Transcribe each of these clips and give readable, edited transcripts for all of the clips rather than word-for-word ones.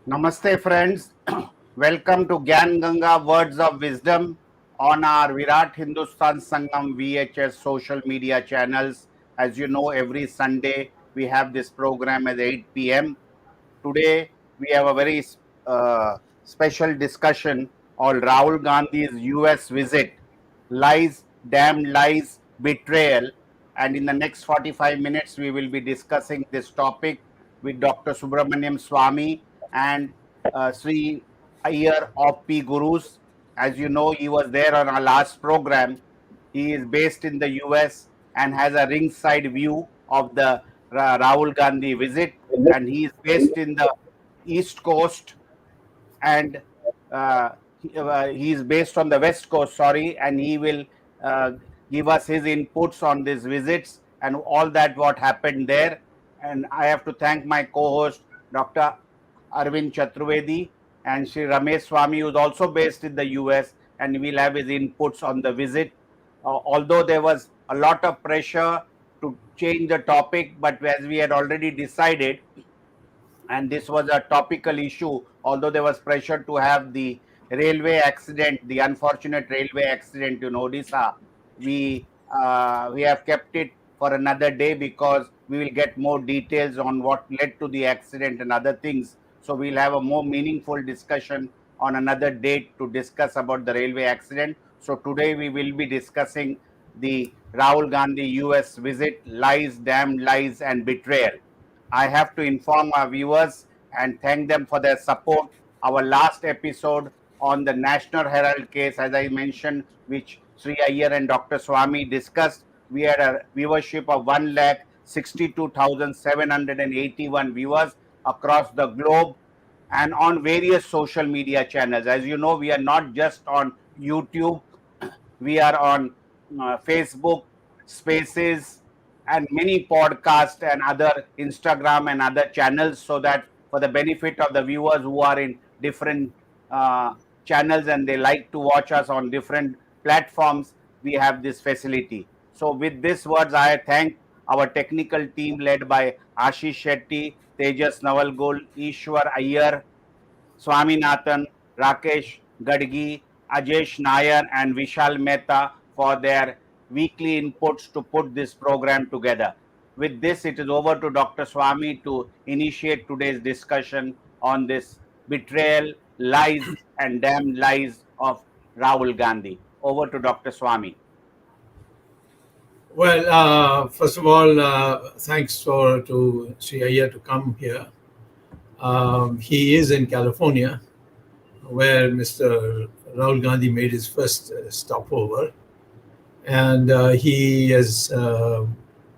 Namaste, friends. Welcome to Gyan Ganga Words of Wisdom on our Virat Hindustan Sangam VHS social media channels. As you know, every Sunday we have this program at 8 p.m. Today we have a very special discussion on Rahul Gandhi's US visit, lies, damn lies, betrayal. And in the next 45 minutes, we will be discussing this topic with Dr. Subramanian Swamy and Sree Iyer of P Gurus. As you know, he was there on our last program. He is based in the US and has a ringside view of the Rahul Gandhi visit. And he is based in the East Coast and he is based on the West Coast, sorry, and he will uh, give us his inputs on these visits and all that what happened there. And I have to thank my co-host, Dr. Arvind Chaturvedi, and Sri Ramesh Swamy, who is also based in the US, and we'll have his inputs on the visit. Although there was a lot of pressure to change the topic, but as we had already decided, and this was a topical issue, although there was pressure to have the railway accident, the unfortunate railway accident in Odisha. We have kept it for another day because we will get more details on what led to the accident and other things. So we'll have a more meaningful discussion on another date to discuss about the railway accident. So today we will be discussing the Rahul Gandhi US visit, lies, damn lies, and betrayal. I have to inform our viewers and thank them for their support. Our last episode on the National Herald case, as I mentioned, which Sree Iyer and Dr. Swamy discussed, we had a viewership of 1,62,781 viewers across the globe and on various social media channels. As you know, we are not just on YouTube, we are on Facebook, Spaces, and many podcasts and other Instagram and other channels, so that for the benefit of the viewers who are in different uh, channels and they like to watch us on different platforms, we have this facility. So with these words, I thank our technical team led by Ashish Shetty, Tejas Navalgol, Ishwar Iyer, Swaminathan, Rakesh Gadgi, Ajesh Nair, and Vishal Mehta for their weekly inputs to put this program together. With this, it is over to Dr. Swamy to initiate today's discussion on this betrayal, lies, and damn lies of Rahul Gandhi. Over to Dr. Swamy. Well, first of all, thanks to Sree Iyer to come here. He is in California, where Mr. Rahul Gandhi made his first stopover, and he has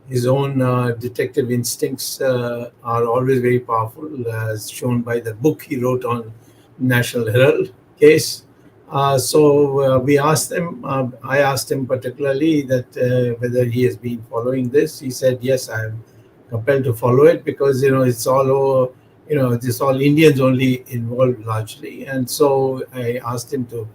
his own detective instincts are always very powerful, as shown by the book he wrote on National Herald case. So we asked him. I asked him particularly that whether he has been following this. He said, "Yes, I am compelled to follow it because it's all over. It's all Indians only involved largely." And so I asked him to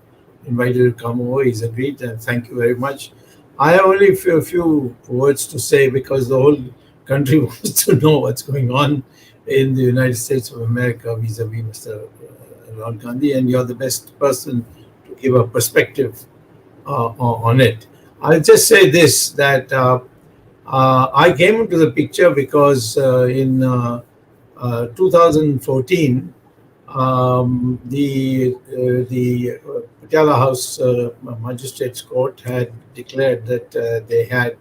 invite him to come over. He's agreed, and thank you very much. I have only a few words to say because the whole country wants to know what's going on in the United States of America vis-a-vis Mr. Rahul Gandhi, and you're the best person to give a perspective on it. I'll just say this, that I came into the picture because in 2014, the Patiala House Magistrates Court had declared that they had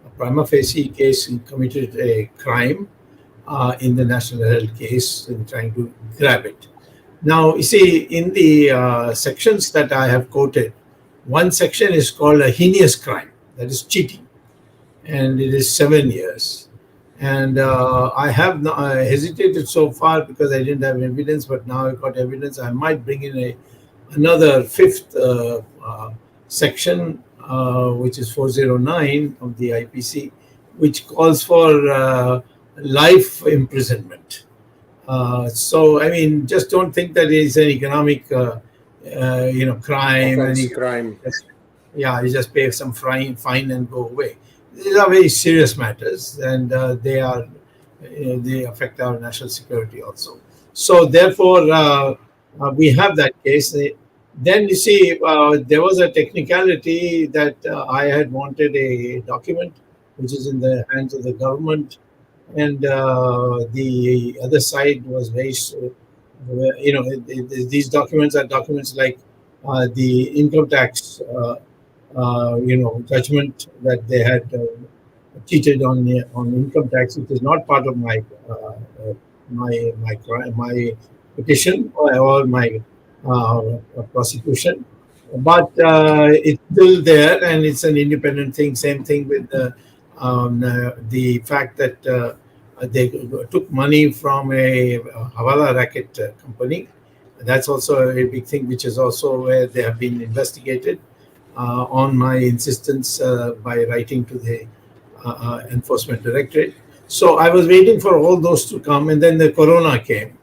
a prima facie case and committed a crime in the National Herald case in trying to grab it. Now, you see, in the sections that I have quoted, one section is called a heinous crime, that is cheating, and it is 7 years. And I have hesitated so far because I didn't have evidence, but now I've got evidence. I might bring in another fifth section, which is 409 of the IPC, which calls for life imprisonment. So, I mean, just don't think that it's an economic, crime. Offense, crime. Yeah, you just pay some fine and go away. These are very serious matters, and they affect our national security also. So therefore, we have that case. Then you see, there was a technicality that I had wanted a document which is in the hands of the government, and the other side was very, these documents are documents like the income tax, judgment that they had cheated on income tax, which is not part of my petition or my prosecution, but it's still there, and it's an independent thing. Same thing with the fact that they took money from a Hawala racket company. That's also a big thing, which is also where they have been investigated on my insistence by writing to the enforcement directorate. So I was waiting for all those to come, and then the corona came,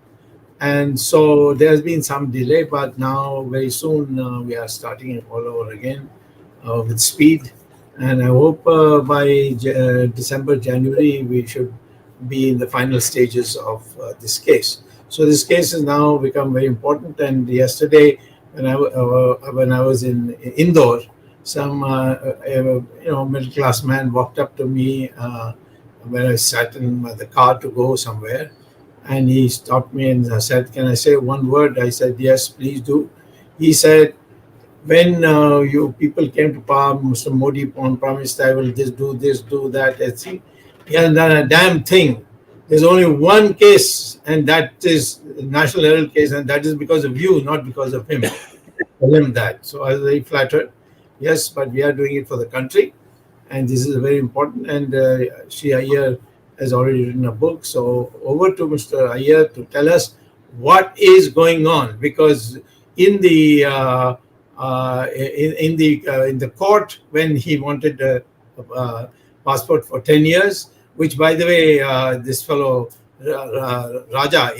and so there's been some delay. But now, very soon, we are starting it all over again with speed, and I hope by December, January, we should be in the final stages of this case. So this case has now become very important. And yesterday, when I was in Indore, some middle class man walked up to me when I sat in the car to go somewhere, and he stopped me and said, "Can I say one word?" I said, "Yes, please do." He said, "When you people came to power, Mr. Modi promised I will this, do that. He hasn't done a damn thing. There's only one case, and that is the National Herald case, and that is because of you, not because of him." Tell him that. So I was very flattered. Yes, but we are doing it for the country, and this is very important. And Sree Iyer has already written a book. So over to Mr. Iyer to tell us what is going on, because in the in the court, when he wanted a passport for 10 years, which, by the way, this fellow Raja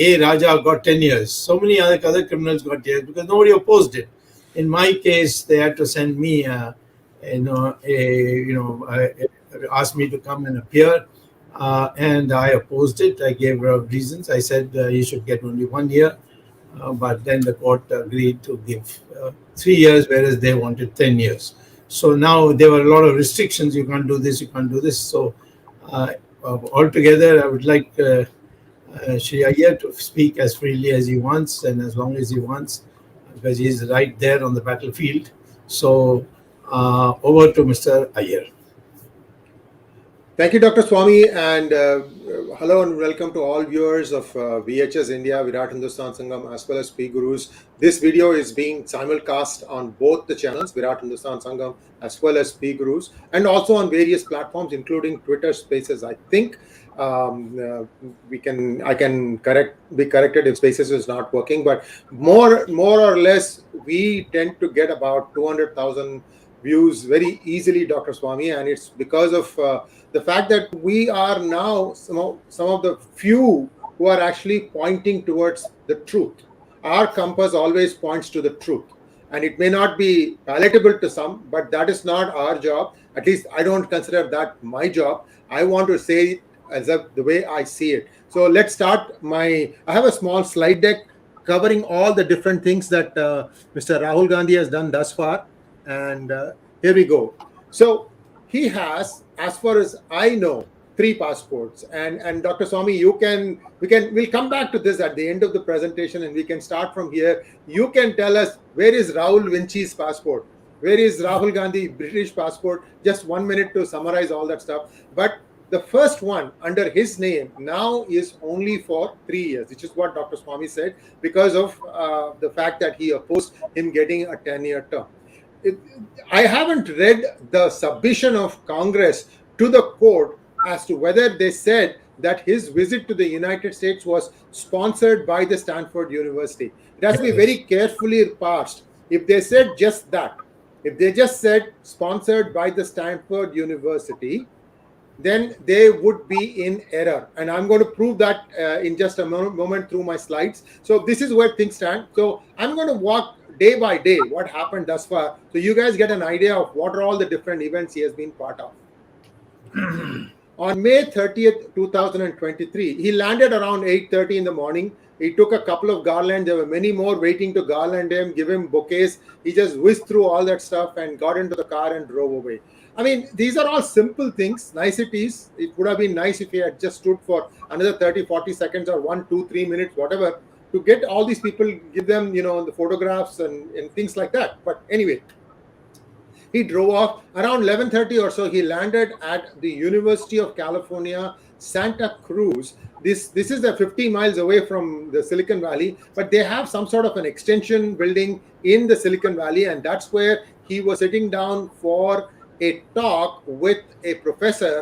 got 10 years. So many other criminals got years because nobody opposed it. In my case, they had to send me, asked me to come and appear, and I opposed it. I gave reasons. I said he should get only 1 year, but then the court agreed to give 3 years, whereas they wanted 10 years. So now there were a lot of restrictions. You can't do this, you can't do this. So altogether, I would like Sree Iyer to speak as freely as he wants and as long as he wants, because he's right there on the battlefield. So over to Mr. Iyer. Thank you, Dr. Swamy, and hello and welcome to all viewers of VHS India, Virat Hindustan Sangam, as well as P Gurus. This video is being simulcast on both the channels, Virat Hindustan Sangam as well as P Gurus, and also on various platforms, including Twitter Spaces. I think I can be corrected if Spaces is not working, but more or less, we tend to get about 200,000 views very easily, Dr. Swamy, and it's because of the fact that we are now some of the few who are actually pointing towards the truth. Our compass always points to the truth, and it may not be palatable to some, but that is not our job. At least I don't consider that my job. I want to say it as the way I see it. So let's start. I have a small slide deck covering all the different things that Mr. Rahul Gandhi has done thus far. And here we go. So he has, as far as I know, 3 passports. And Dr. Swamy, we'll come back to this at the end of the presentation, and we can start from here. You can tell us, where is Rahul Vinci's passport? Where is Rahul Gandhi British passport? Just 1 minute to summarize all that stuff. But the first one under his name now is only for 3 years, which is what Dr. Swamy said, because of the fact that he opposed him getting a 10-year term. I haven't read the submission of Congress to the court as to whether they said that his visit to the United States was sponsored by the Stanford University. It has to be very carefully parsed. If they said just that, if they just said sponsored by the Stanford University, then they would be in error. And I'm going to prove that in just a moment through my slides. So this is where things stand. So I'm going to walk day by day what happened thus far, so you guys get an idea of what are all the different events he has been part of. On May 30th, 2023, he landed around 8:30 in the morning. He took a couple of garlands. There were many more waiting to garland him, give him bouquets. He just whizzed through all that stuff and got into the car and drove away. I mean, these are all simple things, niceties. It would have been nice if he had just stood for another 30, 40 seconds or 1, 2, 3 minutes, whatever, to get all these people, give them, the photographs and things like that. But anyway, he drove off around 11:30 or so. He landed at the University of California, Santa Cruz. This is 50 miles away from the Silicon Valley, but they have some sort of an extension building in the Silicon Valley, and that's where he was sitting down for a talk with a professor,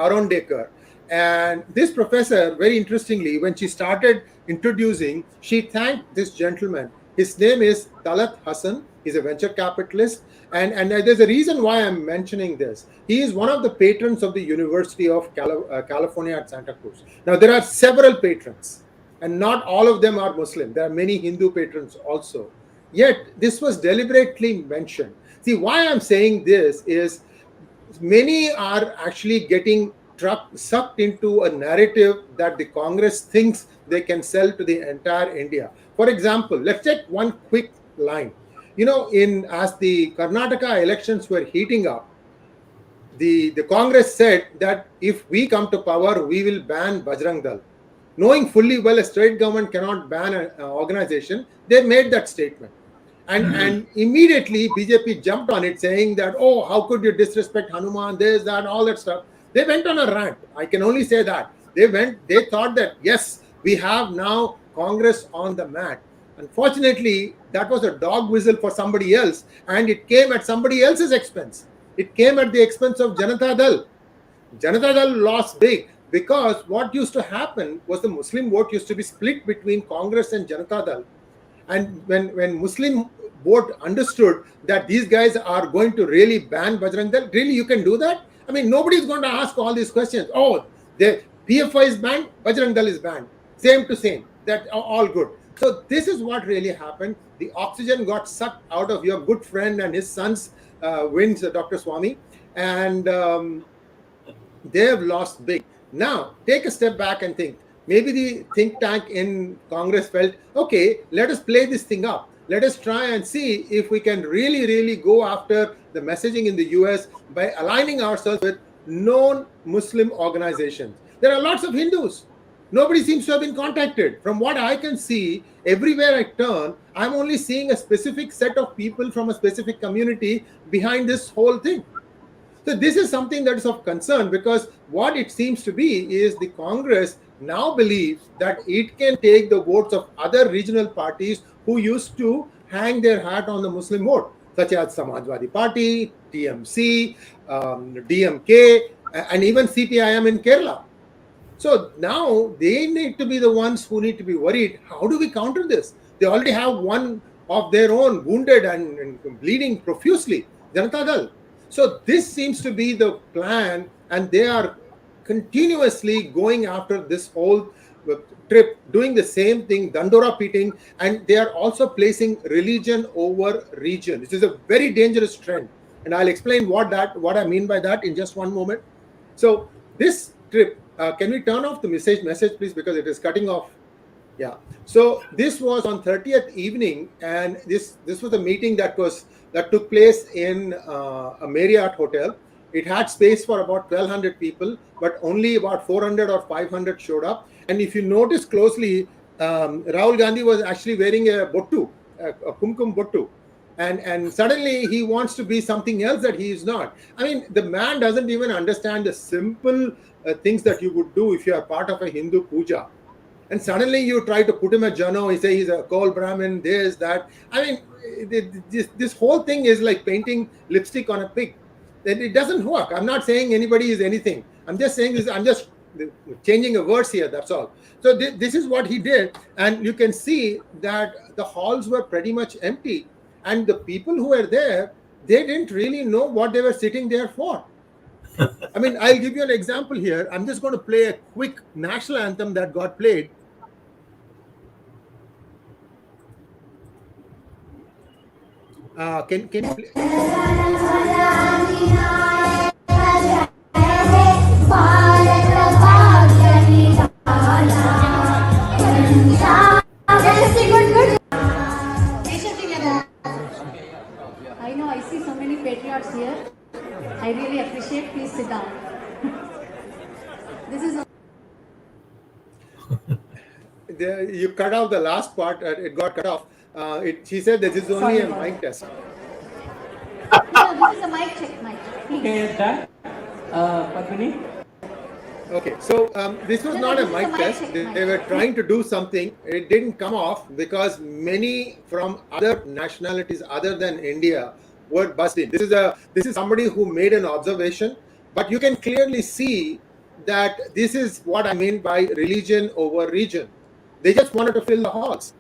Arondekar. And this professor, very interestingly, when she started introducing, she thanked this gentleman. His name is Talat Hassan. He's a venture capitalist. And there's a reason why I'm mentioning this. He is one of the patrons of the University of California at Santa Cruz. Now, there are several patrons, and not all of them are Muslim. There are many Hindu patrons also. Yet, this was deliberately mentioned. See, why I'm saying this is many are actually getting sucked into a narrative that the Congress thinks they can sell to the entire India. For example, let's take one quick line. As the Karnataka elections were heating up, the Congress said that if we come to power, we will ban Bajrang Dal. Knowing fully well a state government cannot ban an organization, they made that statement. And immediately BJP jumped on it, saying that, oh, how could you disrespect Hanuman, this, that, all that stuff. They went on a rant. I can only say that. They thought that, yes, we have now Congress on the mat. Unfortunately, that was a dog whistle for somebody else, and it came at somebody else's expense. It came at the expense of Janata Dal. Janata Dal lost big because what used to happen was the Muslim vote used to be split between Congress and Janata Dal. And when Muslim vote understood that these guys are going to really ban Bajrang Dal, really you can do that? I mean, nobody's going to ask all these questions. Oh, the PFI is banned, Bajrang Dal is banned. Same to same. That's all good. So this is what really happened. The oxygen got sucked out of your good friend and his son's wins, Dr. Swamy, and they have lost big. Now, take a step back and think. Maybe the think tank in Congress felt, okay, let us play this thing up. Let us try and see if we can really, really go after the messaging in the US by aligning ourselves with known Muslim organizations. There are lots of Hindus. Nobody seems to have been contacted. From what I can see, everywhere I turn, I'm only seeing a specific set of people from a specific community behind this whole thing. So this is something that is of concern, because what it seems to be is the Congress now believes that it can take the votes of other regional parties who used to hang their hat on the Muslim vote, such as Samajwadi Party, TMC, DMK, and even CPIM in Kerala. So now they need to be the ones who need to be worried. How do we counter this? They already have one of their own wounded and bleeding profusely, Janata Dal. So this seems to be the plan, and they are continuously going after this whole trip, doing the same thing, Dandora pitting, and they are also placing religion over region. This is a very dangerous trend, and I'll explain what I mean by that in just one moment. So this trip, can we turn off the message please, because it is cutting off. Yeah. So this was on 30th evening, and this was a meeting that took place in a Marriott hotel. It had space for about 1,200 people, but only about 400 or 500 showed up. And if you notice closely, Rahul Gandhi was actually wearing a bottu, a kumkum bottu. And suddenly he wants to be something else that he is not. I mean, the man doesn't even understand the simple things that you would do if you are part of a Hindu puja. And suddenly you try to put him at Jano, he say he's a Kaul Brahmin, this, that. I mean, this whole thing is like painting lipstick on a pig. It doesn't work. I'm not saying anybody is anything. I'm just saying this. I'm just changing a verse here. That's all. So this is what he did. And you can see that the halls were pretty much empty. And the people who were there, they didn't really know what they were sitting there for. I mean, I'll give you an example here. I'm just going to play a quick national anthem that got played. Can you play? I know, I see so many patriots here. I really appreciate. Please sit down. This is You cut off the last part. It got cut off. She said this is only a mic test. no, this is a mic check, mic. Please. Okay, done. Padmini? Okay, so this was not a mic test. They were trying to do something. It didn't come off because many from other nationalities other than India were busted. This is somebody who made an observation, but you can clearly see that this is what I mean by religion over region. They just wanted to fill the halls,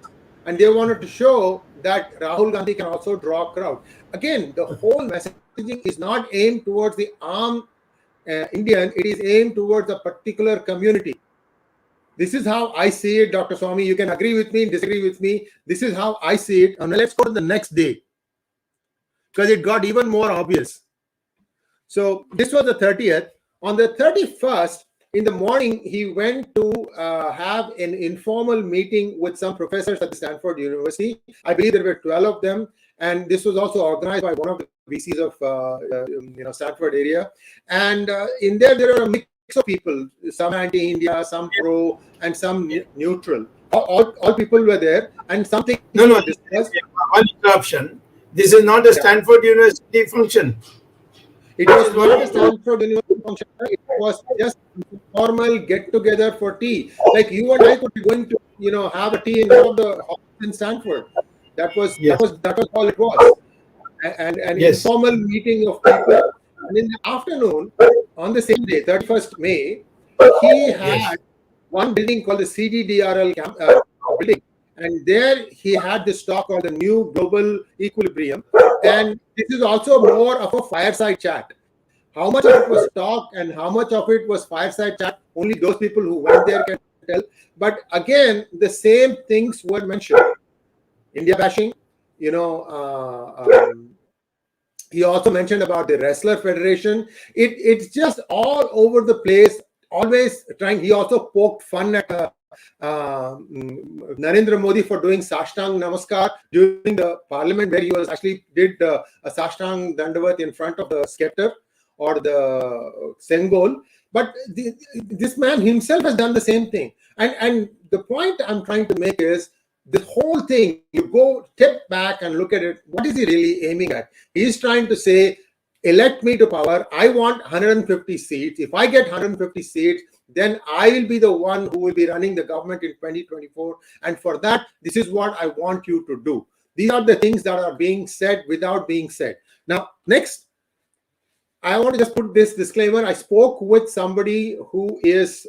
and they wanted to show that Rahul Gandhi can also draw a crowd. Again, the whole messaging is not aimed towards the armed Indian, it is aimed towards a particular community. This is how I see it, Dr. Swamy. You can agree with me, disagree with me. This is how I see it. And let's go to the next day, because it got even more obvious. So this was the 30th. On the 31st, in the morning, he went to have an informal meeting with some professors at Stanford University. I believe there were 12 of them. And this was also organized by one of the VCs of Stanford area. And in there were a mix of people, some anti-India, some pro, and some neutral. All people were there, and something. No. One interruption. This is not a Stanford University function. It was not a Stanford University function. It was just a formal get-together for tea. Like you and I could be going to, have a tea in one of the halls in Stanford. That was all it was. And an informal meeting of people. And in the afternoon, on the same day, 31st May, he had one building called the CDDRL building. And there he had this talk called the New Global Equilibrium. And this is also more of a fireside chat. How much of it was talk and how much of it was fireside chat, only those people who went there can tell. But again, the same things were mentioned. India bashing, he also mentioned about the Wrestler Federation. It's just all over the place, always trying. He also poked fun at Narendra Modi for doing Sashtang Namaskar during the parliament, where he was actually did a Sashtang Dandavat in front of the scepter or the Sengol. But this man himself has done the same thing. And the point I'm trying to make is, the whole thing, you go step back and look at it, what is he really aiming at? He's trying to say, elect me to power. I want 150 seats. If I get 150 seats, then I will be the one who will be running the government in 2024. And for that, this is what I want you to do. These are the things that are being said without being said. Now, next, I want to just put this disclaimer. I spoke with somebody who is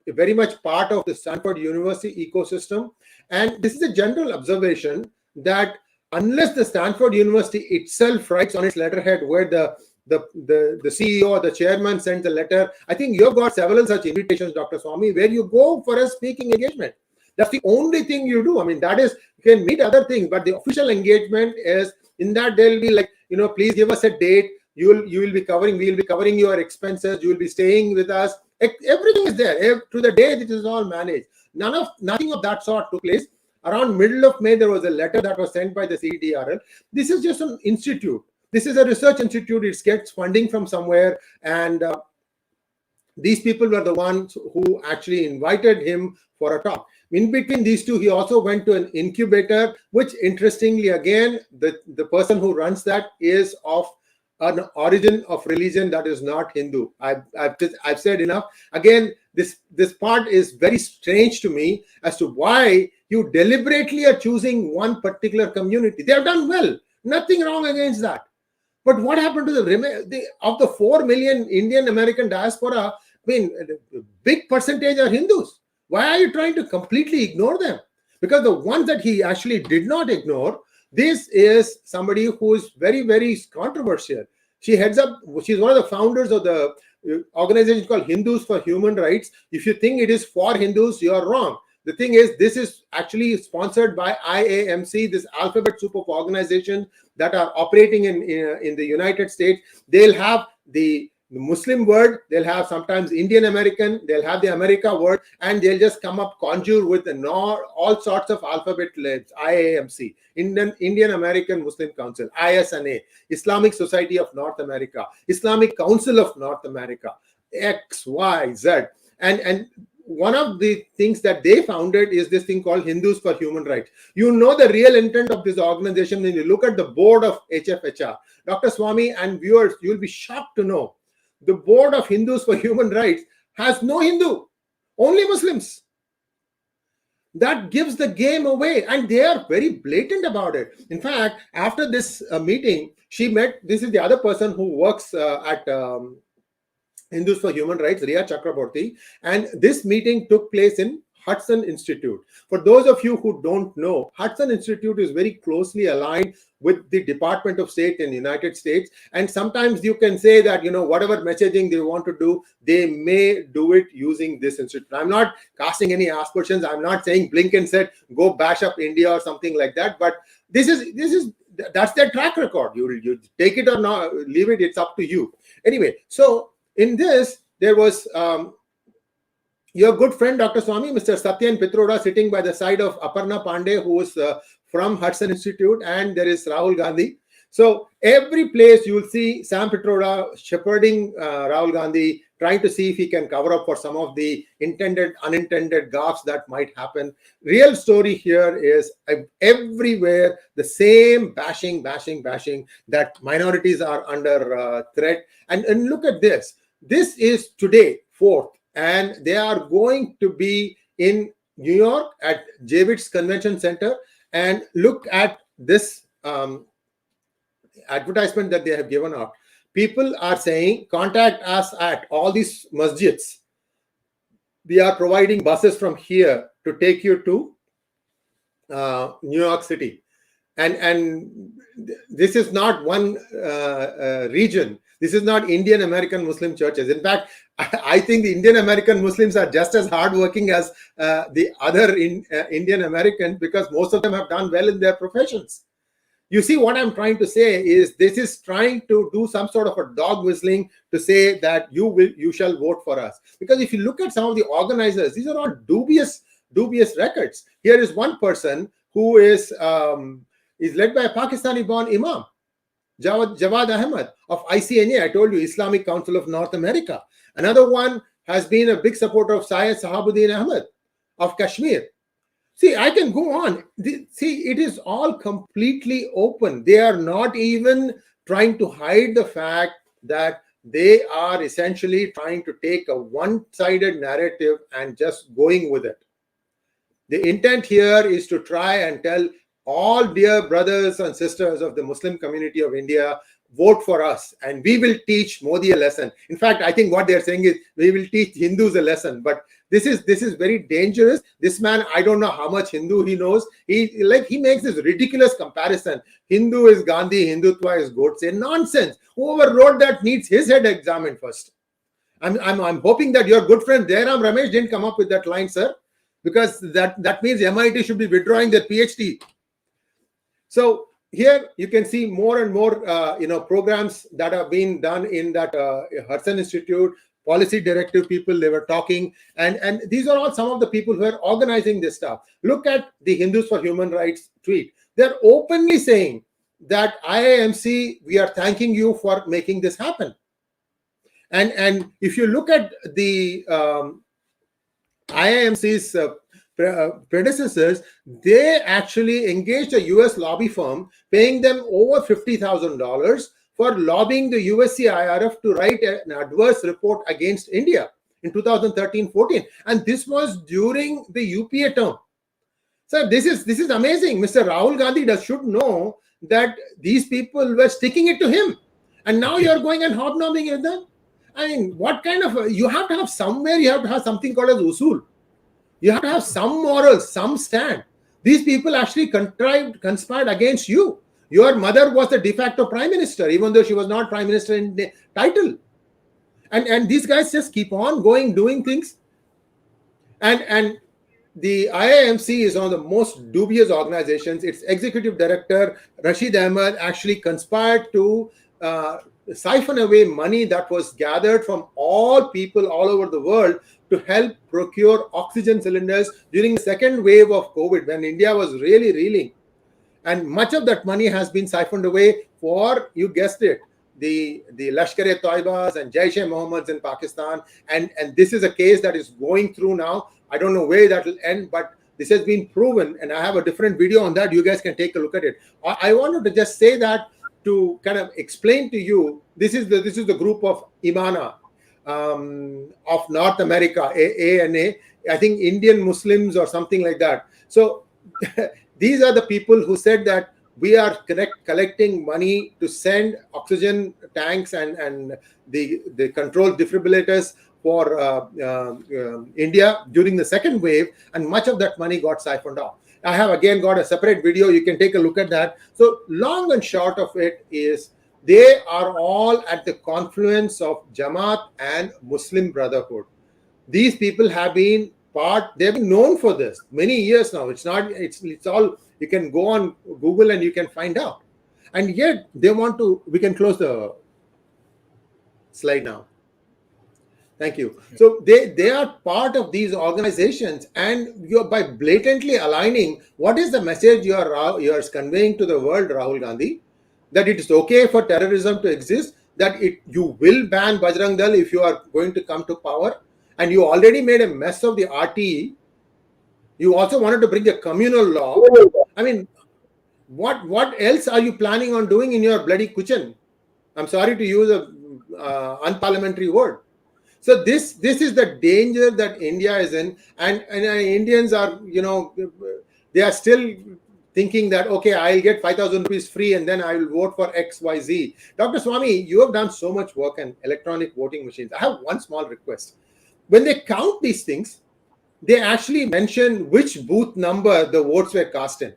very much part of the Stanford University ecosystem. And this is a general observation that unless the Stanford University itself writes on its letterhead where the CEO or the chairman sends a letter, I think you've got several such invitations, Dr. Swamy, where you go for a speaking engagement. That's the only thing you do. I mean, that is, you can meet other things, but the official engagement is in that they'll be like, please give us a date. We will be covering your expenses. You will be staying with us. Everything is there. To the day, this is all managed. Nothing of that sort took place. Around middle of May, there was a letter that was sent by the CDRL. This is just an institute. This is a research institute. It gets funding from somewhere. And these people were the ones who actually invited him for a talk. In between these two, he also went to an incubator, which interestingly, again, the person who runs that is of an origin of religion that is not Hindu. I've said enough. Again, this part is very strange to me as to why you deliberately are choosing one particular community. They have done well. Nothing wrong against that. But what happened to of the 4 million Indian American diaspora? I mean, a big percentage are Hindus. Why are you trying to completely ignore them? Because the ones that he actually did not ignore, this is somebody who is very, very controversial. She's one of the founders of the organization called Hindus for Human Rights. If you think it is for Hindus, you are wrong. The thing is, this is actually sponsored by IAMC, this alphabet soup of organizations that are operating in the United States. They'll have the the Muslim word, they'll have sometimes Indian American, they'll have the America word, and they'll just come up, conjure with all sorts of alphabet letters. IAMC, Indian American Muslim Council, ISNA, Islamic Society of North America, Islamic Council of North America, X, Y, Z. And one of the things that they founded is this thing called Hindus for Human Rights. You know the real intent of this organization when you look at the board of HFHR. Dr. Swamy and viewers, you'll be shocked to know the board of Hindus for Human Rights has no Hindu, only Muslims. That gives the game away, and they are very blatant about it. In fact, after this meeting, she met, this is the other person who works at Hindus for Human Rights, Riya Chakraborty, and this meeting took place in Hudson Institute. For those of you who don't know, Hudson Institute is very closely aligned with the Department of State in the United States, and sometimes you can say that, you know, whatever messaging they want to do, they may do it using this institute. I'm not casting any aspersions. I'm not saying Blinken said go bash up India or something like that, but that's their track record. You take it or not, leave it, it's up to you. Anyway, so in this, there was your good friend, Dr. Swamy, Mr. Satyan Pitroda, sitting by the side of Aparna Pandey, who is from Hudson Institute, and there is Rahul Gandhi. So every place you will see Sam Pitroda shepherding Rahul Gandhi, trying to see if he can cover up for some of the intended, unintended gaffes that might happen. Real story here is everywhere the same bashing that minorities are under threat. And look at this. This is today, 4th. And they are going to be in New York at Javits Convention Center. And look at this advertisement that they have given out. People are saying, contact us at all these masjids. We are providing buses from here to take you to New York City. And this is not one region. This is not Indian American Muslim churches. In fact, I think the Indian American Muslims are just as hardworking as the other Indian Americans, because most of them have done well in their professions. You see, what I'm trying to say is this is trying to do some sort of a dog whistling to say that you shall vote for us. Because if you look at some of the organizers, these are all dubious records. Here is one person who is led by a Pakistani-born imam, Jawad Ahmed of ICNA, I told you, Islamic Council of North America. Another one has been a big supporter of Syed Sahabuddin Ahmed of Kashmir. See, I can go on. See, it is all completely open. They are not even trying to hide the fact that they are essentially trying to take a one-sided narrative and just going with it. The intent here is to try and tell all dear brothers and sisters of the Muslim community of India, vote for us and we will teach Modi a lesson. In fact, I think what they're saying is we will teach Hindus a lesson. But this is very dangerous. This man, I don't know how much Hindu he knows. He makes this ridiculous comparison. Hindu is Gandhi, Hindutva is Godse. Nonsense. Whoever wrote that needs his head examined first. I'm hoping that your good friend Jairam Ramesh didn't come up with that line, sir, because that means MIT should be withdrawing their PhD. So here you can see more and more programs that are being done in that Hudson Institute. Policy directive people, they were talking, and these are all some of the people who are organizing this stuff. Look at the Hindus for Human Rights tweet. They're openly saying that IIMC, we are thanking you for making this happen. And if you look at the IIMC's predecessors, they actually engaged a US lobby firm, paying them over $50,000 for lobbying the USCIRF to write an adverse report against India in 2013-14. And this was during the UPA term. So this is amazing. Mr. Rahul Gandhi should know that these people were sticking it to him. And now you're going and hobnobbing with them. I mean, what kind of, you have to have somewhere, you have to have something called as usul. You have to have some morals, some stand. These people actually conspired against you. Your mother was the de facto prime minister, even though she was not prime minister in the title. And these guys just keep on going, doing things. And the IIMC is one of the most dubious organizations. Its executive director, Rashid Ahmed, actually conspired to siphon away money that was gathered from all people all over the world to help procure oxygen cylinders during the second wave of COVID, when India was really reeling. And much of that money has been siphoned away for, you guessed it, the Lashkar-e-Toibas and Jaish-e-Mohammeds in Pakistan. And this is a case that is going through now. I don't know where that will end, but this has been proven. And I have a different video on that. You guys can take a look at it. I wanted to just say that to kind of explain to you, this is the group of Imana of North America, ANA. I think Indian Muslims or something like that. So these are the people who said that we are collecting money to send oxygen tanks and the controlled defibrillators for India during the second wave, and much of that money got siphoned off. I have again got a separate video. You can take a look at that. So long and short of it is, they are all at the confluence of Jamaat and Muslim Brotherhood. These people have been they've been known for this many years now. It's all, you can go on Google and you can find out. And yet they want to, we can close the slide now. Thank you. So they are part of these organizations, and you're, by blatantly aligning, what is the message you are conveying to the world, Rahul Gandhi? That it is okay for terrorism to exist, that you will ban Bajrang Dal if you are going to come to power, and you already made a mess of the RTE. You also wanted to bring a communal law. I mean, what else are you planning on doing in your bloody kitchen? I'm sorry to use a unparliamentary word. So this is the danger that India is in, and Indians are, they are still thinking that, okay, I'll get 5,000 rupees free and then I will vote for XYZ. Dr. Swamy, you have done so much work on electronic voting machines. I have one small request. When they count these things, they actually mention which booth number the votes were cast in.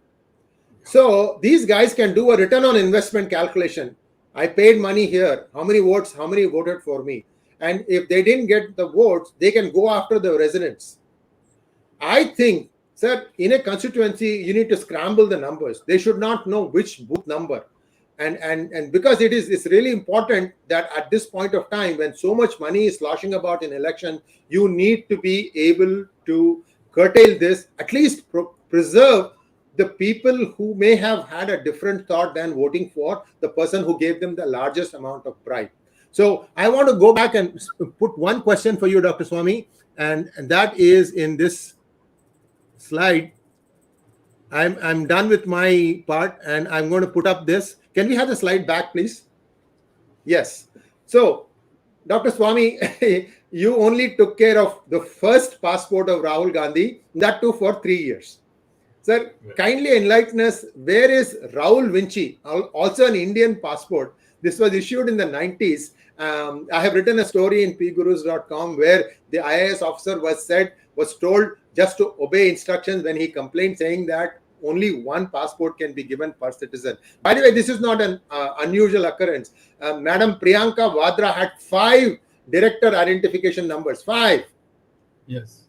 So these guys can do a return on investment calculation. I paid money here. How many votes? How many voted for me? And if they didn't get the votes, they can go after the residents. I think, sir, in a constituency, you need to scramble the numbers. They should not know which booth number. And because it's really important that at this point of time, when so much money is sloshing about in election, you need to be able to curtail this, at least preserve the people who may have had a different thought than voting for the person who gave them the largest amount of bribe. So I want to go back and put one question for you, Dr. Swamy, and that is in this slide. I'm done with my part, and I'm going to put up this. Can we have the slide back, please? Yes. So, Dr. Swamy, you only took care of the first passport of Rahul Gandhi, that too for 3 years. Sir, kindly enlighten us, where is Rahul Vinci, also an Indian passport? This was issued in the 90s. I have written a story in pgurus.com where the IAS officer was told just to obey instructions when he complained, saying that only one passport can be given per citizen. By the way, this is not an unusual occurrence. Madam Priyanka Vadra had 5 director identification numbers. 5. Yes.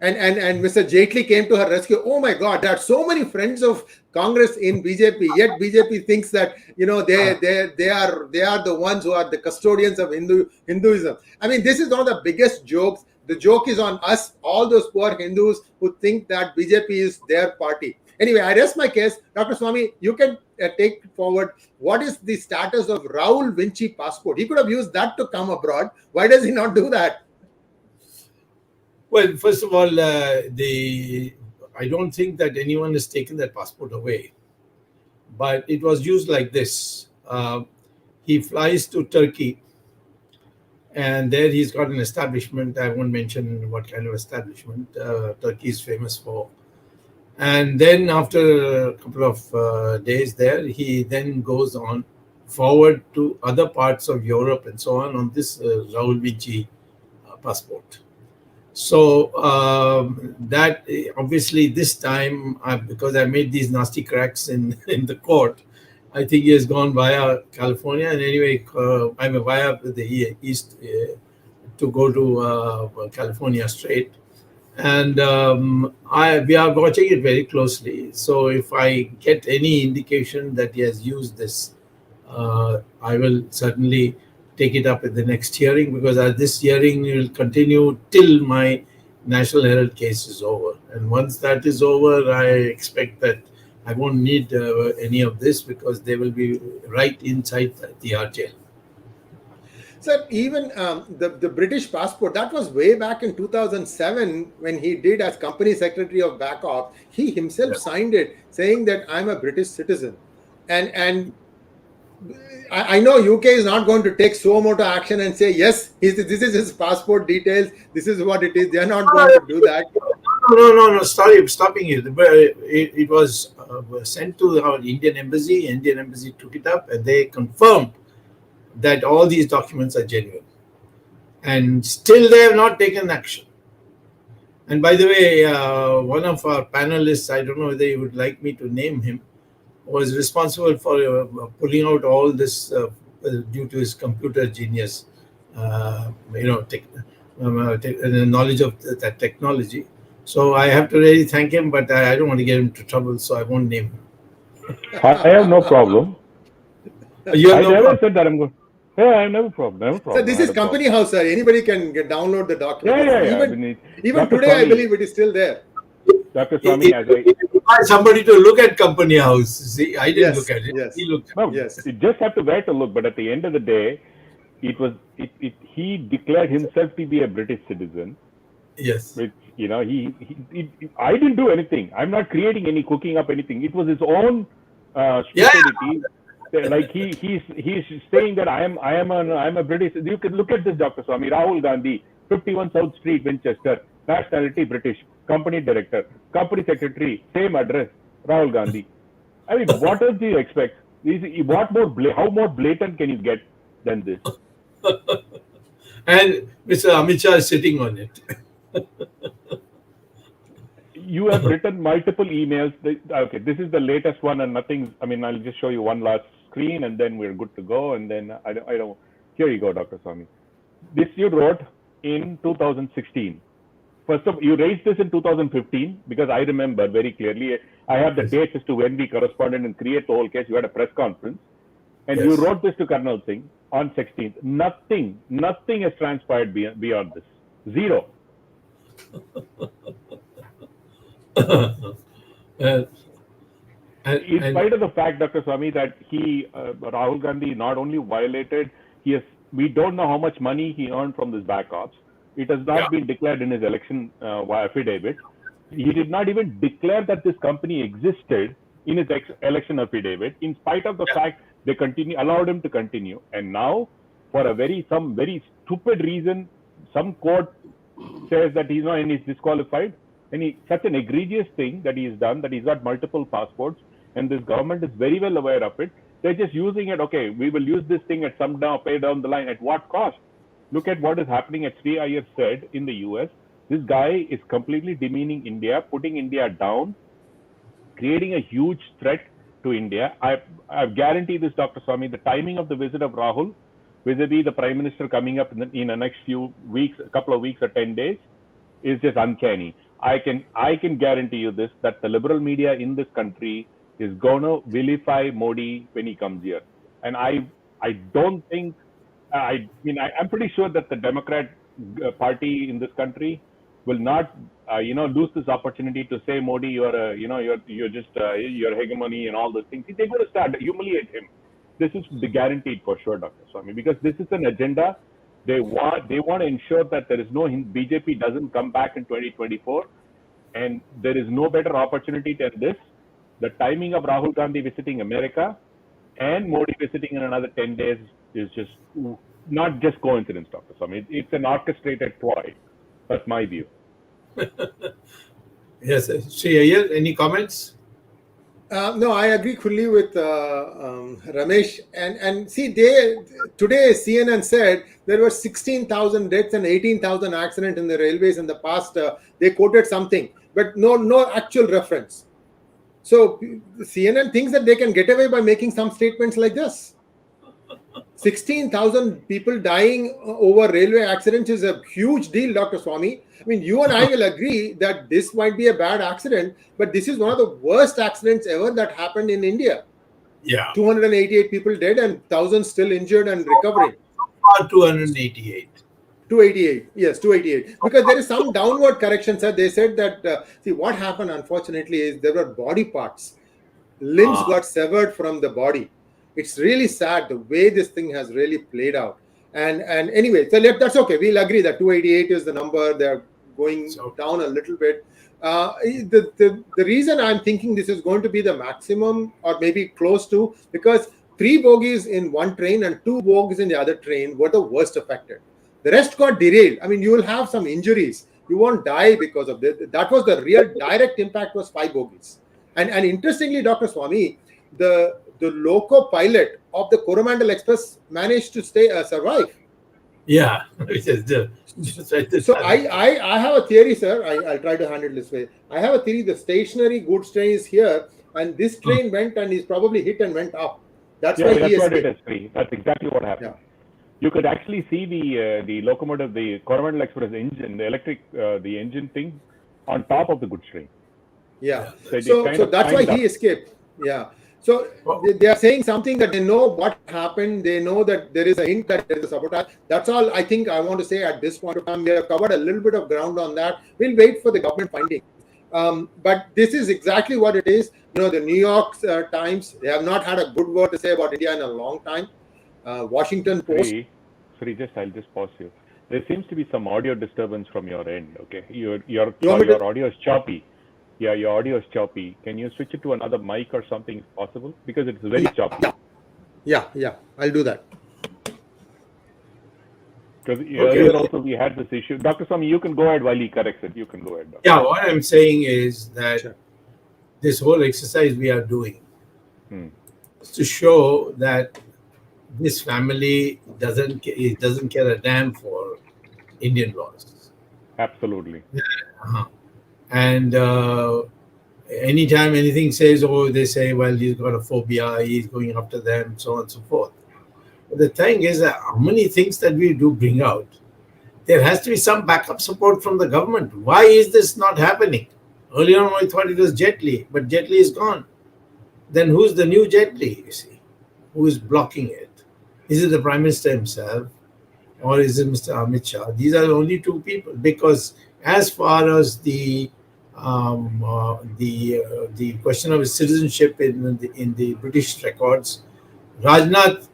And Mr. Jaitley came to her rescue. Oh my God, there are so many friends of Congress in BJP. Yet BJP thinks that they are the ones who are the custodians of Hinduism. I mean, this is one of the biggest jokes. The joke is on us, all those poor Hindus who think that BJP is their party. Anyway, I rest my case. Dr. Swamy, you can take forward. What is the status of Rahul Vinci passport? He could have used that to come abroad. Why does he not do that? Well, first of all, I don't think that anyone has taken that passport away. But it was used like this. He flies to Turkey, and there he's got an establishment. I won't mention what kind of establishment Turkey is famous for. And then after a couple of days there, he then goes on forward to other parts of Europe and so on this Rahul Vinci passport. So that obviously this time, because I made these nasty cracks in the court, I think he has gone via California, and anyway, I'm via the east to go to California straight. And we are watching it very closely. So if I get any indication that he has used this I will certainly take it up at the next hearing, because this hearing will continue till my National Herald case is over. And once that is over, I expect that I won't need any of this, because they will be right inside the jail. So even the British passport, that was way back in 2007 when he did as company secretary of back off. He himself signed it saying that I'm a British citizen. And I know UK is not going to take suo moto action and say, yes, this is his passport details, this is what it is. They are not going to do that. No. Sorry, I'm stopping you. It was sent to our Indian embassy. Indian embassy took it up, and they confirmed that all these documents are genuine. And still they have not taken action. And by the way, one of our panelists, I don't know whether you would like me to name him, was responsible for pulling out all this due to his computer genius, knowledge of that technology. So I have to really thank him, but I don't want to get him into trouble, so I won't name him. I have no problem. You have I no never problem. said that I'm going. Yeah, I have no problem. So this is company house, sir. Anybody can download the document. Yeah. Even today, I believe it is still there. Dr. Swamy, as I Find somebody to look at company house. See, I didn't look at it. Yes. He looked at no, it. Yes. you just have to wait to look. But at the end of the day, he declared himself to be a British citizen. Yes. Which I didn't do anything. I'm not creating any, cooking up anything. It was his own stupidity. Like he's saying that I'm a British. You can look at this, Dr. Swamy. Rahul Gandhi, 51 South Street, Winchester, nationality British, company director, company secretary, same address, Rahul Gandhi. I mean, what else do you expect? How more blatant can you get than this? And Mr. Amit Shah is sitting on it. You have written multiple emails. Okay, this is the latest one, and nothing. I mean, I'll just show you one last screen, and then we're good to go. And then I don't. Here you go, Dr. Swamy. This you wrote in 2016. First of all, you raised this in 2015 because I remember very clearly. I have the dates as to when we corresponded and create the whole case. You had a press conference, and you wrote this to Colonel Singh on 16th. Nothing has transpired beyond this. Zero. In spite of the fact, Dr. Swamy, that Rahul Gandhi not only violated, we don't know how much money he earned from this back ops. It has not been declared in his election affidavit. He did not even declare that this company existed in his election affidavit. In spite of the fact they allowed him to continue, and now, for some very stupid reason, some court says that he's disqualified. And such an egregious thing that he's done, that he's got multiple passports, and this government is very well aware of it. They're just using it. Okay, we will use this thing at pay down the line. At what cost? Look at what is happening at Sree Iyer said in the US. This guy is completely demeaning India, putting India down, creating a huge threat to India. I guarantee this, Dr. Swamy, the timing of the visit of Rahul vis-a-vis the Prime Minister coming up in the next few weeks, a couple of weeks or 10 days, is just uncanny. I can guarantee you this, that the liberal media in this country is going to vilify Modi when he comes here. And I don't think, I'm pretty sure that the Democrat Party in this country will not, lose this opportunity to say, Modi, you're just your hegemony and all those things. They're going to start humiliate him. This is guaranteed for sure, Dr. Swamy, because this is an agenda. They want to ensure that there is no BJP doesn't come back in 2024, and there is no better opportunity than this. The timing of Rahul Gandhi visiting America and Modi visiting in another 10 days is just not just coincidence, Dr. Swamy. It's an orchestrated ploy. That's my view. Yes, Sree Iyer, any comments? No, I agree fully with Ramesh. And see, today CNN said there were 16,000 deaths and 18,000 accidents in the railways in the past. They quoted something, but no actual reference. So CNN thinks that they can get away by making some statements like this. 16,000 people dying over railway accidents is a huge deal, Dr. Swamy. I mean, you and I will agree that this might be a bad accident, but this is one of the worst accidents ever that happened in India. Yeah. 288 people dead and thousands still injured and recovering. 288. 288, yes, 288. Because there is some downward correction, sir. They said that, see, what happened, unfortunately, is there were body parts. Limbs got severed from the body. It's really sad the way this thing has really played out. And anyway, so that's okay. We'll agree that 288 is the number. They're going down a little bit. The reason I'm thinking this is going to be the maximum or maybe close to, because 3 bogies in one train and 2 bogies in the other train were the worst affected. The rest got derailed. I mean, you will have some injuries. You won't die because of this. That was the real direct impact, was 5 bogies. And interestingly, Dr. Swamy, the loco pilot of the Coromandel Express managed to survive. Yeah. So I have a theory, sir. I'll try to handle it this way. I have a theory. The stationary goods train is here, and this train went and is probably hit and went up. That's why he escaped. It is. That's exactly what happened. Yeah. You could actually see the locomotive, the Coromandel Express engine, the electric, the engine thing on top of the goods train. Yeah. So that's why he escaped. Yeah. So they are saying something that they know what happened. They know that there is a hint that there is a sabotage. That's all I think I want to say at this point of time. We have covered a little bit of ground on that. We'll wait for the government findings. But this is exactly what it is. You know, the New York Times, they have not had a good word to say about India in a long time. Washington Post. I'll just pause you. There seems to be some audio disturbance from your end. Okay, your audio is choppy. Yeah, your audio is choppy. Can you switch it to another mic or something if possible? Because it's very choppy. Yeah. I'll do that. Because earlier also we had this issue. Dr. Swamy, you can go ahead while he corrects it. You can go ahead. Dr. Yeah, what I'm saying is that this whole exercise we are doing is to show that this family doesn't care a damn for Indian laws. Absolutely. And anytime anything says, they say, well, he's got a phobia, he's going after them, so on and so forth. But the thing is that how many things that we do bring out, there has to be some backup support from the government. Why is this not happening? Earlier on, I thought it was Jet Li, but Jet Li is gone. Then who's the new Jet Li, you see? Who is blocking it? Is it the Prime Minister himself? Or is it Mr. Amit Shah? These are the only 2 people. Because as far as the question of his citizenship in the British records, Rajnath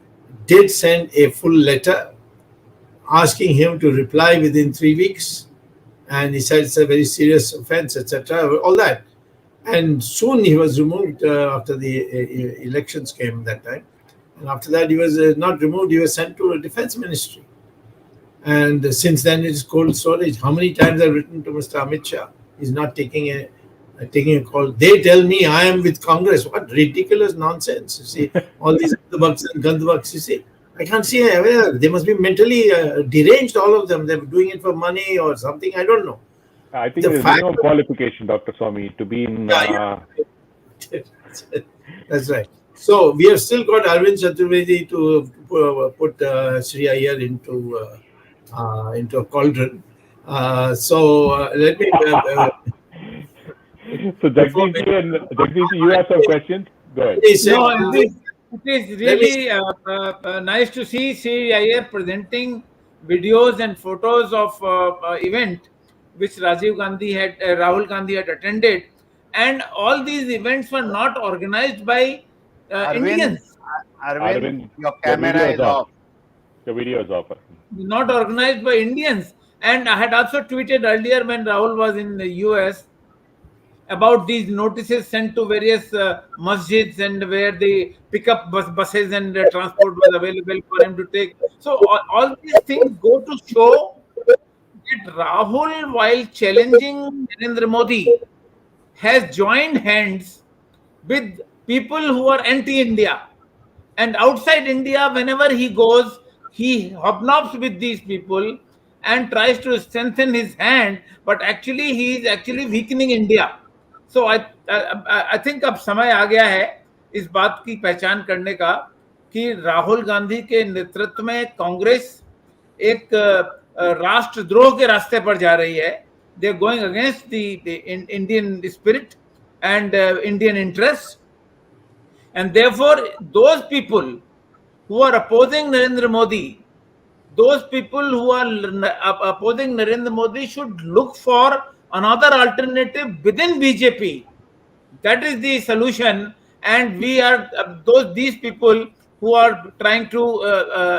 did send a full letter asking him to reply within 3 weeks, and he said it's a very serious offense, etc. All that, and soon he was removed after the elections came that time, and after that he was not removed. He was sent to a defense ministry, and since then it is cold storage. How many times I've written to Mr. Amit Shah? He's not taking a call. They tell me I am with Congress. What ridiculous nonsense! You see, all these bucks and Gandhbucks. You see, I can't see. They must be mentally deranged. All of them. They're doing it for money or something. I don't know. I think there's no qualification, Dr. Swamy, to be in. That's right. So we have still got Arvind Chaturvedi to put Sree Iyer into a cauldron. Let me. So Jagdish, you have some questions? Go ahead. No, it is really nice to see Sree Iyer presenting videos and photos of event which Rahul Gandhi had attended, and all these events were not organized by Indians. Arvind, your camera is off. The video is off. Not organized by Indians. And I had also tweeted earlier when Rahul was in the US about these notices sent to various masjids and where the pickup buses and transport was available for him to take. So all these things go to show that Rahul, while challenging Narendra Modi, has joined hands with people who are anti-India. And outside India, whenever he goes, he hobnobs with these people and tries to strengthen his hand, but actually he is actually weakening India. So I think अब समय आ गया है इस बात की पहचान करने का कि राहुल गांधी के नेतृत्व में कांग्रेस एक राष्ट्रद्रोह के रास्ते पर जा रही है. They are going against the Indian spirit and Indian interests. And therefore, those people who are opposing Narendra Modi, those people who are opposing Narendra Modi should look for another alternative within BJP. That is the solution. And we are these people who are trying to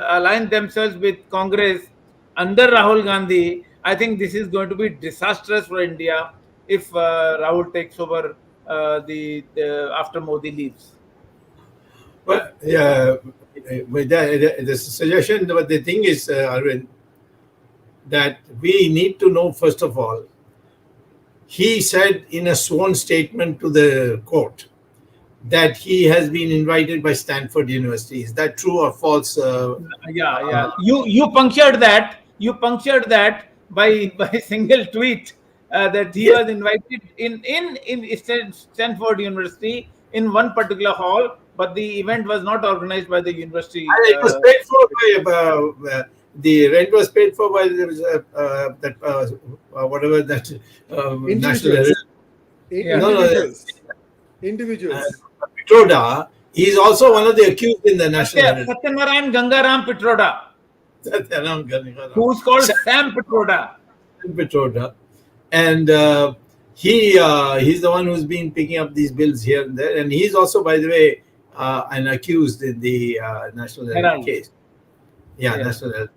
align themselves with Congress under Rahul Gandhi. I think this is going to be disastrous for India if Rahul takes over the after Modi leaves. Well, yeah, but the suggestion, but the thing is, Arvind, that we need to know, first of all, he said in a sworn statement to the court that he has been invited by Stanford University. Is that true or false? Yeah. You punctured that. You punctured that by single tweet that he Yes. was invited in Stanford University in one particular hall, but the event was not organized by the university. And it was paid for by the rent was paid for by that whatever that National Individuals. No, Yeah. no, Individuals. Individuals. Pitroda. He is also one of the accused in the National Herald. Satyanarayan Gangaram Pitroda, who's called Sam Pitroda. Pitroda, and he's the one who's been picking up these bills here and there, and he's also, by the way, an accused in the National Herald case. Yeah, Yes. National Herald.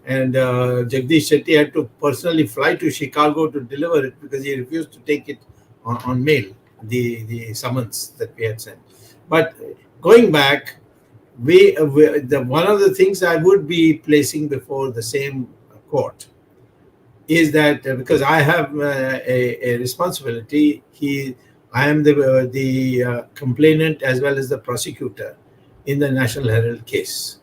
And Jagdish Shetty had to personally fly to Chicago to deliver it because he refused to take it on mail, the summons that we had sent. But going back, one of the things I would be placing before the same court is that because I have a responsibility, I am the complainant as well as the prosecutor in the National Herald case.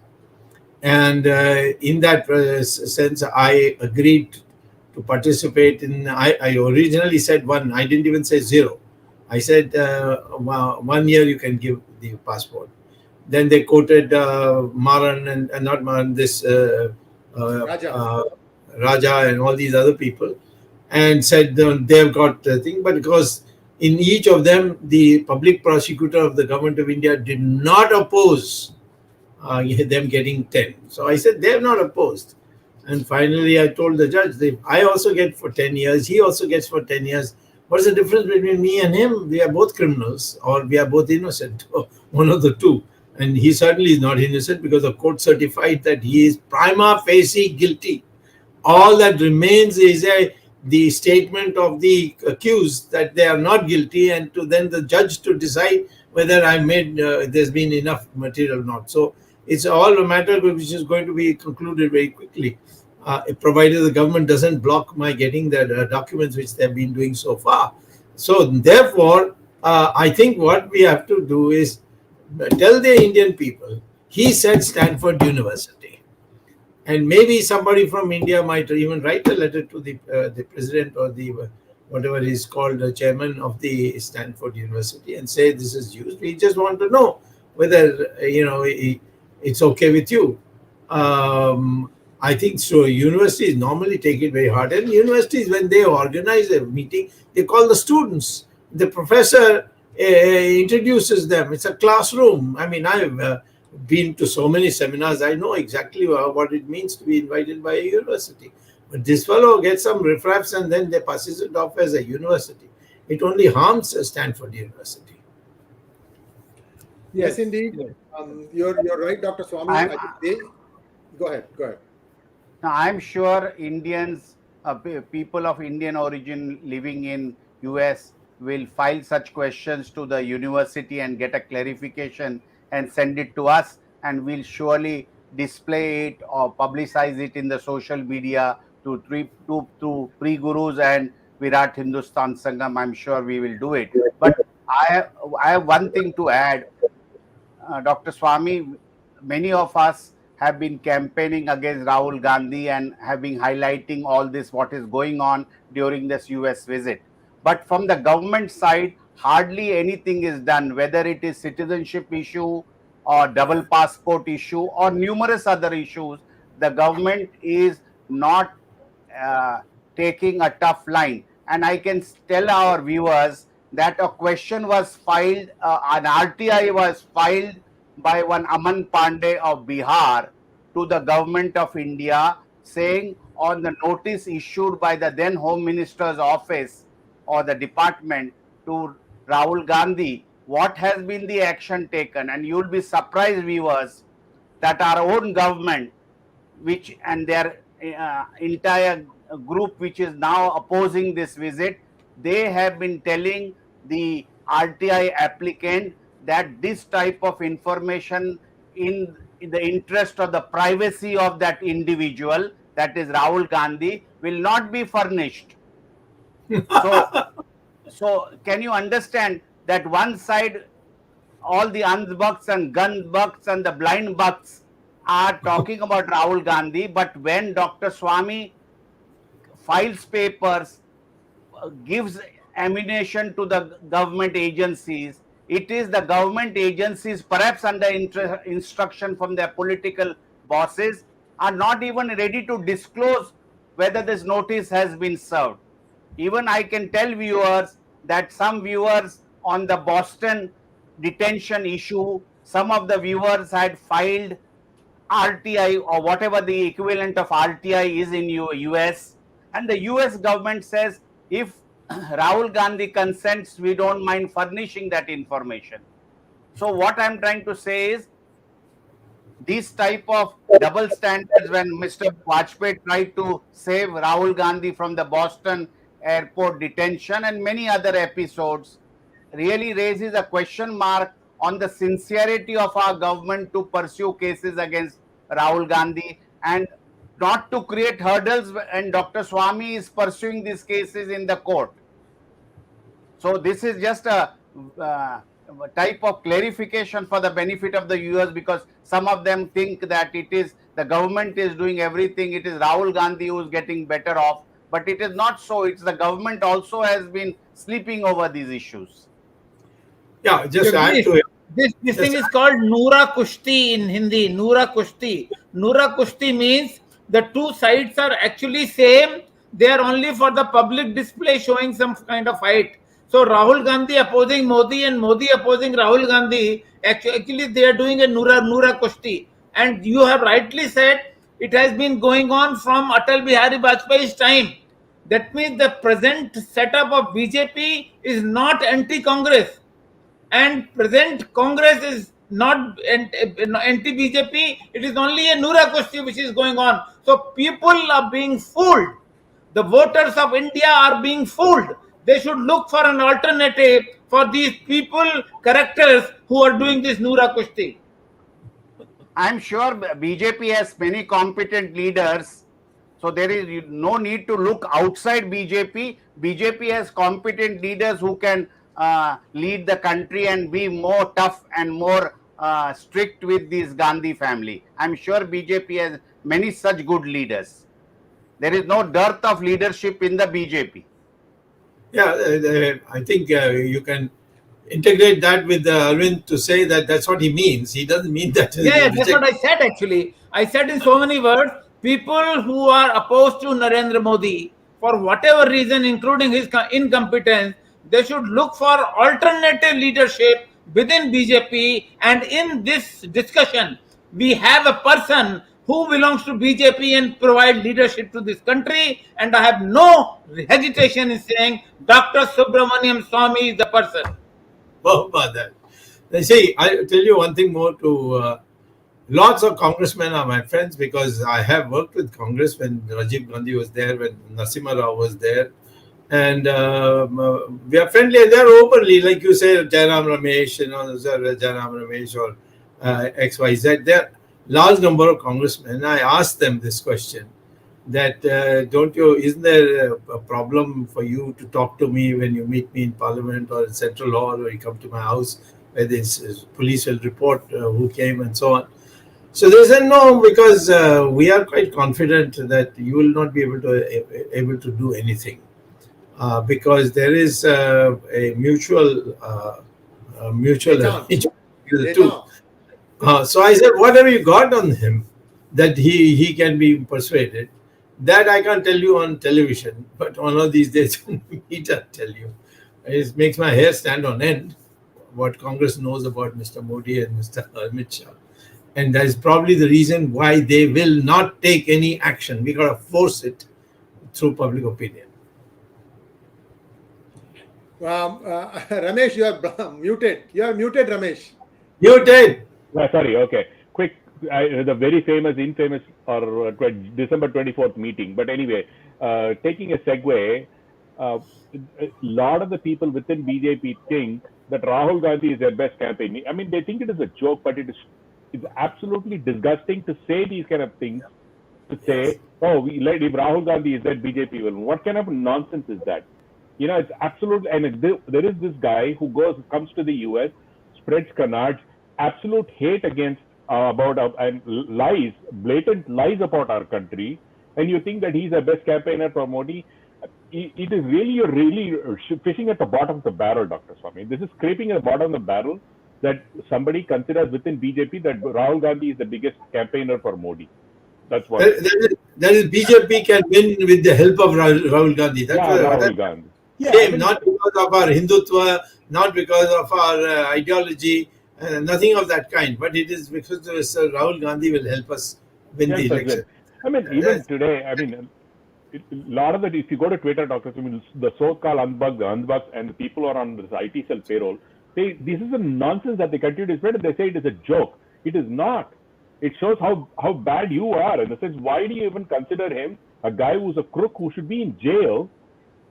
And in that sense, I agreed to participate in. I originally said 1. I didn't even say 0. I said 1 year you can give the passport. Then they quoted Maran and not Maran, this Raja and all these other people, and said they've got the thing. But because in each of them, the public prosecutor of the government of India did not oppose them getting 10. So I said they're not opposed. And finally, I told the judge, I also get for 10 years. He also gets for 10 years. What's the difference between me and him? We are both criminals, or we are both innocent, one of the two. And he certainly is not innocent because the court certified that he is prima facie guilty. All that remains is the statement of the accused that they are not guilty, and to then the judge to decide whether I made there's been enough material or not. So it's all a matter which is going to be concluded very quickly, provided the government doesn't block my getting the documents which they've been doing so far. So therefore, I think what we have to do is tell the Indian people, he said Stanford University. And maybe somebody from India might even write a letter to the president or the whatever is called the chairman of the Stanford University and say this is used. We just want to know whether it's okay with you. I think so. Universities normally take it very hard, and universities, when they organize a meeting, they call the students. The professor introduces them. It's a classroom. I mean, I've been to so many seminars. I know exactly what it means to be invited by a university. But this fellow gets some riffraffs and then they passes it off as a university. It only harms Stanford University. Yes, indeed. Yes. You're right, Dr. Swamy. Go ahead. Now, I'm sure Indians, people of Indian origin living in US will file such questions to the university and get a clarification and send it to us, and we'll surely display it or publicize it in the social media to pre-gurus and Virat Hindustan Sangam. I'm sure we will do it. But I have one thing to add, Dr. Swamy. Many of us have been campaigning against Rahul Gandhi and have been highlighting all this, what is going on during this US visit. But from the government side, hardly anything is done, whether it is citizenship issue or double passport issue or numerous other issues. The government is not taking a tough line. And I can tell our viewers that a question was filed, an RTI was filed by one Aman Pandey of Bihar to the government of India, saying on the notice issued by the then Home Minister's office or the department to Rahul Gandhi, what has been the action taken? And you'll be surprised, viewers, that our own government, which and their entire group which is now opposing this visit, they have been telling the RTI applicant that this type of information in the interest of the privacy of that individual, that is Rahul Gandhi, will not be furnished. So can you understand that one side all the anthbucks and gunbucks and the blind bucks are talking about Rahul Gandhi, but when Dr. Swamy files papers, gives ammunition to the government agencies, it is the government agencies, perhaps under instruction from their political bosses, are not even ready to disclose whether this notice has been served. Even I can tell viewers that some viewers on the Boston detention issue, some of the viewers had filed RTI or whatever the equivalent of RTI is in US, and the US government says if Rahul Gandhi consents, we don't mind furnishing that information. So what I'm trying to say is these type of double standards, when Mr. Vajpayee tried to save Rahul Gandhi from the Boston airport detention and many other episodes, really raises a question mark on the sincerity of our government to pursue cases against Rahul Gandhi and not to create hurdles, and Dr. Swamy is pursuing these cases in the court. So this is just a type of clarification for the benefit of the viewers, because some of them think that it is the government is doing everything, it is Rahul Gandhi who is getting better off, but it is not so. It's the government also has been sleeping over these issues. Yeah, just add to it. This thing is called Noora Kushti in Hindi. Noora Kushti. Noora Kushti means the two sides are actually same. They are only for the public display, showing some kind of fight. So Rahul Gandhi opposing Modi and Modi opposing Rahul Gandhi, actually they are doing a Noora Kushti. And you have rightly said it has been going on from Atal Bihari Vajpayee's time. That means the present setup of BJP is not anti-Congress. And present Congress is not anti-BJP, it is only a Noora Kushti which is going on. So people are being fooled. The voters of India are being fooled. They should look for an alternative for these people, characters who are doing this Noora Kushti. I'm sure BJP has many competent leaders, so there is no need to look outside BJP. BJP has competent leaders who can lead the country and be more tough and more strict with this Gandhi family. I'm sure BJP has many such good leaders. There is no dearth of leadership in the BJP. Yeah, I think you can integrate that with Arvind to say that that's what he means. He doesn't mean that. Yeah, that's what I said actually. I said in so many words, people who are opposed to Narendra Modi, for whatever reason, including his incompetence, they should look for alternative leadership within BJP. And in this discussion, we have a person who belongs to BJP and provide leadership to this country. And I have no hesitation in saying Dr. Subramanian Swamy is the person. How about that? See, I'll tell you one thing more to lots of congressmen are my friends because I have worked with Congress when Rajiv Gandhi was there, when Narasimha Rao was there. And we are friendly. They're openly, like you say, Jairam Ramesh, Jairam Ramesh or XYZ. There are large number of congressmen. I asked them this question: that isn't there a problem for you to talk to me when you meet me in Parliament or in Central Hall or you come to my house where this police will report who came and so on? So they said no, because we are quite confident that you will not be able to do anything. Because there is a mutual too. So I said, whatever you got on him, that he can be persuaded, that I can't tell you on television, but one of these days when we meet, I'll tell you. It makes my hair stand on end what Congress knows about Mr. Modi and Mr. Amit Shah. And that is probably the reason why they will not take any action. We got to force it through public opinion. Ramesh, you are muted. You are muted, Ramesh. Muted. Sorry, okay. Quick, the very infamous, or December 24th meeting. But anyway, taking a segue, a lot of the people within BJP think that Rahul Gandhi is their best campaign. I mean, they think it is a joke, but it's absolutely disgusting to say these kind of things. To say, oh, if Rahul Gandhi is that, BJP will. What kind of nonsense is that? You know, it's absolute. And there is this guy who comes to the US, spreads canards, absolute hate against and lies, blatant lies about our country, and you think that he's the best campaigner for Modi. It is really fishing at the bottom of the barrel, Dr. Swamy. This is scraping at the bottom of the barrel that somebody considers within BJP that Rahul Gandhi is the biggest campaigner for Modi. That's what. That is BJP can win with the help of Rahul Gandhi. Rahul Gandhi. Yeah, not because of our Hindutva, not because of our ideology, nothing of that kind. But it is because Rahul Gandhi will help us win the election. I mean, even today, I mean, a lot of it, if you go to Twitter, Dr. Swamy, the so-called unbugs, and the people who are on this IT cell payroll, this is a nonsense that they continue to spread, and they say it is a joke. It is not. It shows how bad you are. In the sense, why do you even consider him a guy who's a crook who should be in jail,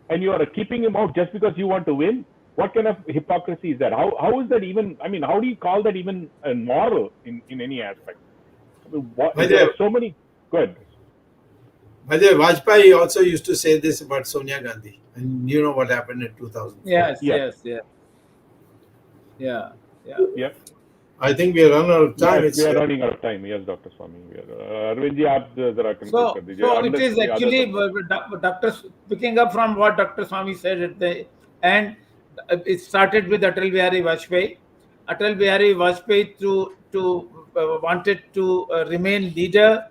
and you are keeping him out just because you want to win? What kind of hypocrisy is that? How is that even? I mean, how do you call that even moral in any aspect? I mean, there are so many. Go ahead. By the way, Vajpayee also used to say this about Sonia Gandhi, and you know what happened in 2000. Yes. I think we are running out of time. Yes, we are running out of time. Yes, Dr. Swamy. Arvindji, aap zara So it is actually, Dr. Picking up from what Dr. Swamy said at the end, it started with Atal Bihari Vajpayee. Atal Bihari Vajpayee wanted to remain leader,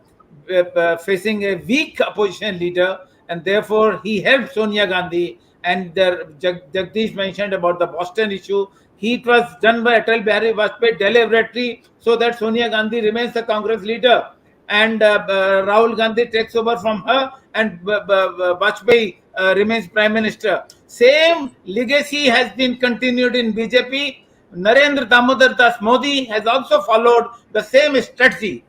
facing a weak opposition leader, and therefore he helped Sonia Gandhi. And Jagdish mentioned about the Boston issue. It was done by Atal Bihari Vajpayee deliberately so that Sonia Gandhi remains the Congress leader, and Rahul Gandhi takes over from her, and Vajpayee remains Prime Minister. Same legacy has been continued in BJP. Narendra Damodar Das Modi has also followed the same strategy.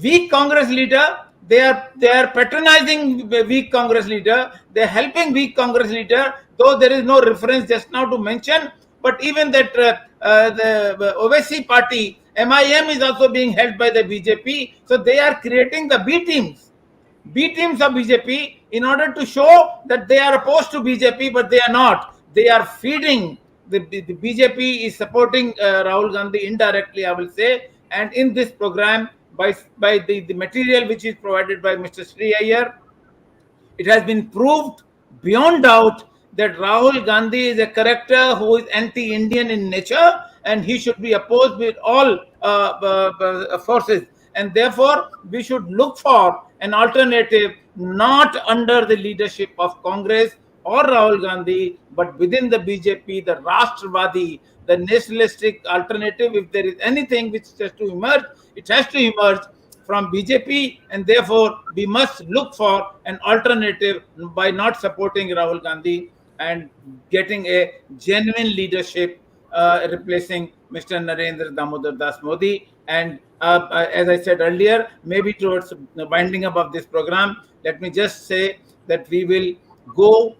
Weak Congress leader, they are patronizing weak Congress leader. They are helping weak Congress leader, though there is no reference just now to mention. But even that the OVC party, MIM, is also being held by the BJP. So they are creating the B teams of BJP in order to show that they are opposed to BJP, but they are not. They are feeding. The BJP is supporting Rahul Gandhi indirectly, I will say. And in this program, by the material which is provided by Mr. Sree Iyer, it has been proved beyond doubt that Rahul Gandhi is a character who is anti-Indian in nature, and he should be opposed with all forces. And therefore, we should look for an alternative, not under the leadership of Congress or Rahul Gandhi, but within the BJP, the Rashtravadi, the nationalistic alternative. If there is anything which has to emerge, it has to emerge from BJP, and therefore we must look for an alternative by not supporting Rahul Gandhi and getting a genuine leadership replacing Mr. Narendra Damodar Das Modi. And as I said earlier, maybe towards the winding up of this program, let me just say that we will go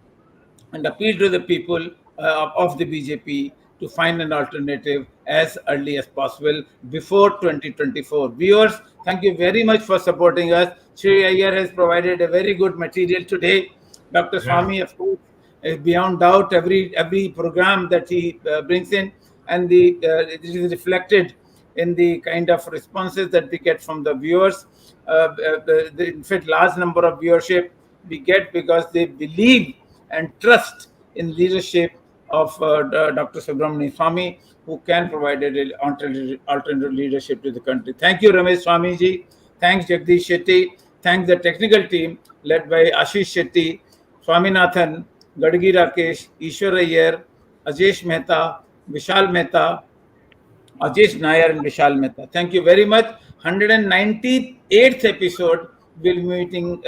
and appeal to the people of the BJP to find an alternative as early as possible before 2024. Viewers, thank you very much for supporting us. Sree Iyer has provided a very good material today. Dr. Swamy, of course, is beyond doubt every program that he brings in, and it is reflected in the kind of responses that we get from the viewers. In fact, large number of viewership we get because they believe and trust in leadership of Dr. Subramanian Swamy, who can provide an alternative leadership to the country. Thank you, Ramesh Swamiji. Thanks, Jagdish Shetty. Thanks, the technical team led by Ashish Shetty, Swaminathan, Gadgi Rakesh, Ishwar Iyer, Ajesh Mehta, Vishal Mehta, Ajesh Nair and Vishal Mehta. Thank you very much. 198th episode will be meeting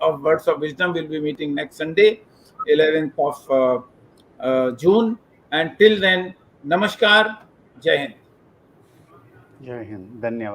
of Words of Wisdom. Will be meeting next Sunday, 11th of June. And till then, Namaskar, Jai Hind. Jai Hind. Dhanyavad.